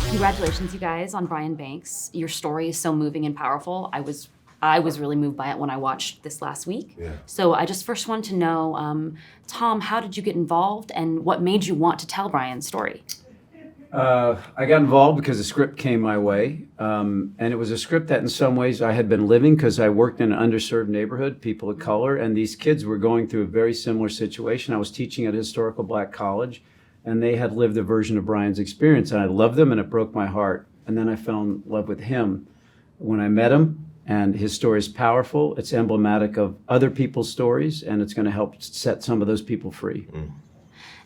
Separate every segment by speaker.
Speaker 1: Congratulations, you guys, on Brian Banks. Your story is so moving and powerful. I was really moved by it when I watched this last week.
Speaker 2: Yeah.
Speaker 1: So I just first want to know, Tom, how did you get involved and what made you want to tell Brian's story?
Speaker 3: I got involved because the script came my way, and it was a script that in some ways I had been living because I worked in an underserved neighborhood, people of color, and these kids were going through a very similar situation. I was teaching at a historical black college, and they had lived a version of Brian's experience, and I loved them, and it broke my heart. And then I fell in love with him when I met him, and his story is powerful. It's emblematic of other people's stories, and it's going to help set some of those people free.
Speaker 2: Mm.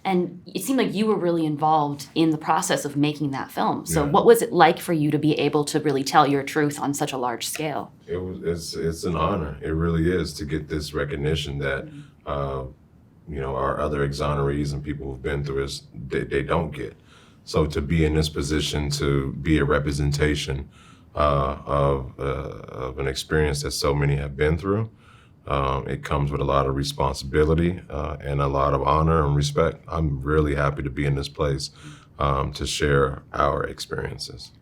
Speaker 1: And it seemed like you were really involved in the process of making that film. So
Speaker 2: Yeah.
Speaker 1: what was it like for you to be able to really tell your truth on such a large scale?
Speaker 2: It's an honor. It really is to get this recognition that our other exonerees and people who've been through this, they don't get. So to be in this position to be a representation of an experience that so many have been through, it comes with a lot of responsibility and a lot of honor and respect. I'm really happy to be in this place to share our experiences.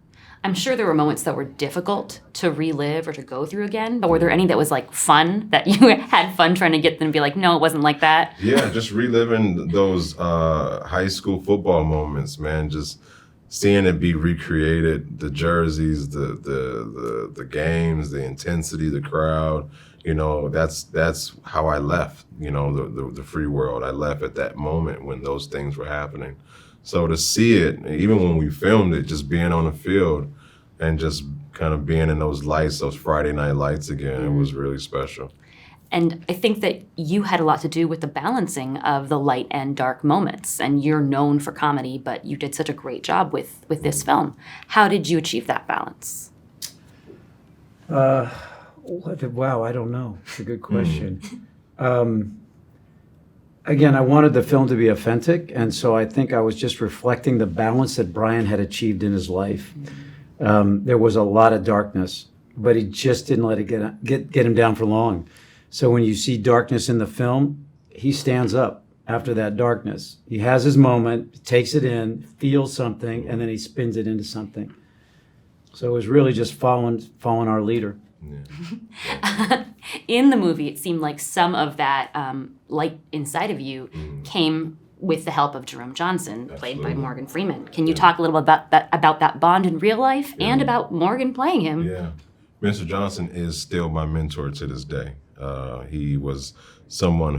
Speaker 1: I'm sure there were moments that were difficult to relive or to go through again, but were there any that was like fun, that you had fun trying to get them to be like, no, it wasn't like that?
Speaker 2: Yeah, just reliving those high school football moments, man. Just seeing it be recreated, the jerseys, the games, the intensity, the crowd. That's how I left, the free world. I left at that moment when those things were happening. So to see it, even when we filmed it, just being on the field and just kind of being in those lights, those Friday night lights again, it was really special.
Speaker 1: And I think that you had a lot to do with the balancing of the light and dark moments. And you're known for comedy, but you did such a great job with this film. How did you achieve that balance?
Speaker 3: Wow, I don't know. It's a good question. Again, I wanted the film to be authentic, and so I think I was just reflecting the balance that Brian had achieved in his life. There was a lot of darkness, but he just didn't let it get him down for long. So when you see darkness in the film, he stands up after that darkness. He has his moment, takes it in, feels something, and then he spins it into something. So it was really just following our leader.
Speaker 2: Yeah.
Speaker 1: In the movie, it seemed like some of that light inside of you came with the help of Jerome Johnson, played by
Speaker 2: Absolutely.
Speaker 1: Morgan Freeman. Can you talk a little bit about that bond in real life and about Morgan playing him?
Speaker 2: Yeah. Mr. Johnson is still my mentor to this day. He was someone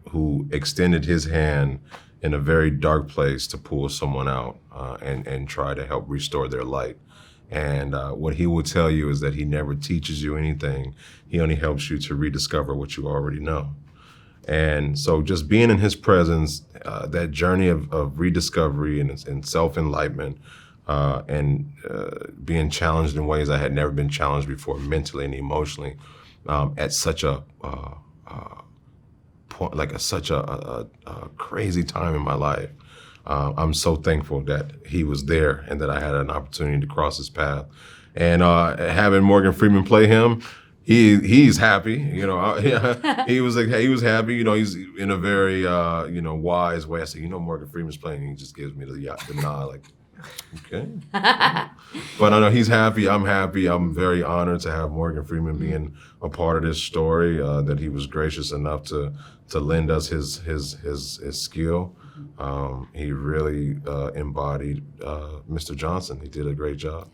Speaker 2: who extended his hand in a very dark place to pull someone out and try to help restore their light. And what he will tell you is that he never teaches you anything. He only helps you to rediscover what you already know. And so just being in his presence, that journey of rediscovery and self-enlightenment, and being challenged in ways I had never been challenged before, mentally and emotionally, at such a point, such a crazy time in my life. I'm so thankful that he was there and that I had an opportunity to cross his path. And having Morgan Freeman play him, he's happy. He was happy. He's in a very wise way. I said, Morgan Freeman's playing. He just gives me the nod, like, okay. But I know he's happy. I'm happy. I'm very honored to have Morgan Freeman being a part of this story. That he was gracious enough to lend us his skill. He really embodied Mr. Johnson. He did a great job.